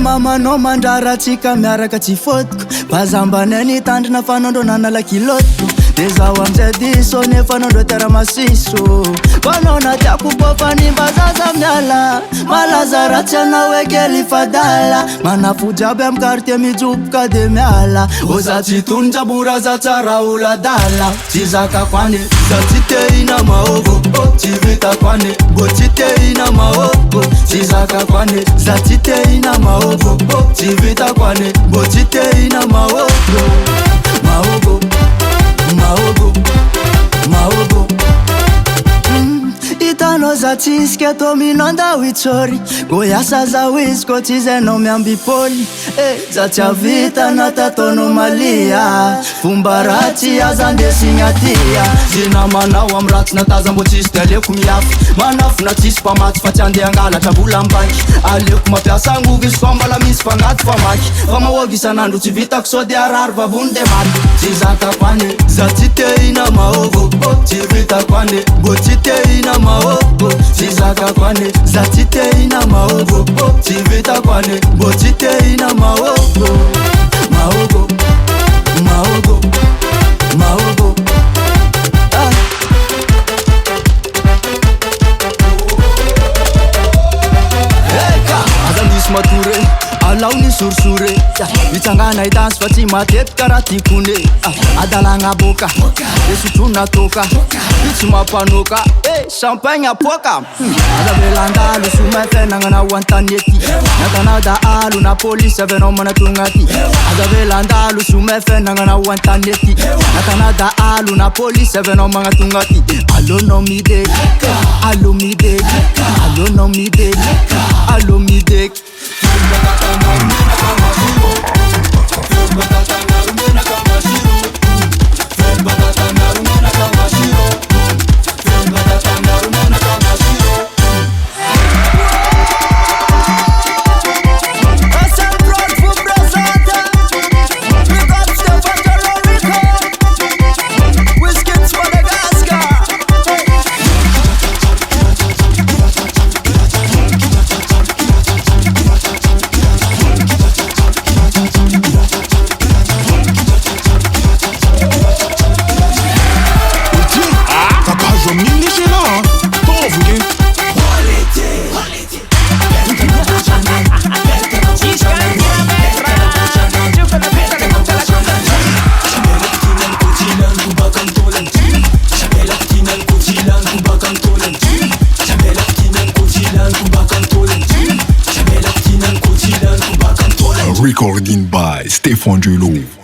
mamanao mandraratsika miaraka tsy fotoko bazambany ny tandrina fanondro nanala kilotoko de zaho amizay diso nefa nondro teramasiso vanao natiako bofanimba zaza miala malaza ratsy anao ekely fadala manafo jiaby am quartier mijoboka de miala oza tsy tondrabora za tsara oladala tsy zakako ane za tsy tehina Mahogo tsy vitako ane mbo tsy tehina Mahogo tsy zakako ane za tsy tehina Mahogo tsy vitako ane mbo tsy tehina Mahogo Mahogo Mahogo Mahogo Itano za tsisika to minonda witsori goyasa za wisko tsy zay no miambipoli za tsy avita natatono malia fomba ratsy aza ndesigna tia zina manao am ratsy nataza mbo tsisy de aleko miafy manafo na tsisy mpamatsy fa tsy andeha angalatra vola ambanky aleko mampiasa angovo izy fa mbala misy fagnaty famaky fa mahogo isanandro tsy vitako so de arary vavony de maty tsy zakako ane za tsy tehina Mahogo tsy vitako ane mbo tsy tehina Mahogo tsy zakako ane za tsy tehina Mahogo tsy vitako ane mbo tsy tehina Mahogo Mahogo Mahogo Mahogo Azanisy mature alao ni sorsore mitsangana idansy fa tsy matetika raha tikone adalagna boka de sotrona toka tsy mampanoka champagne apoka azavelandalo somay fenagnanao antanety natanao da alo na polisy avenao manatognaty azavelandalo somay fenagnanao antanety natanao da alo na polisy avenao magnatognaty alonao midek alo midek alonao midek alo midek Recording by Stefan Julo.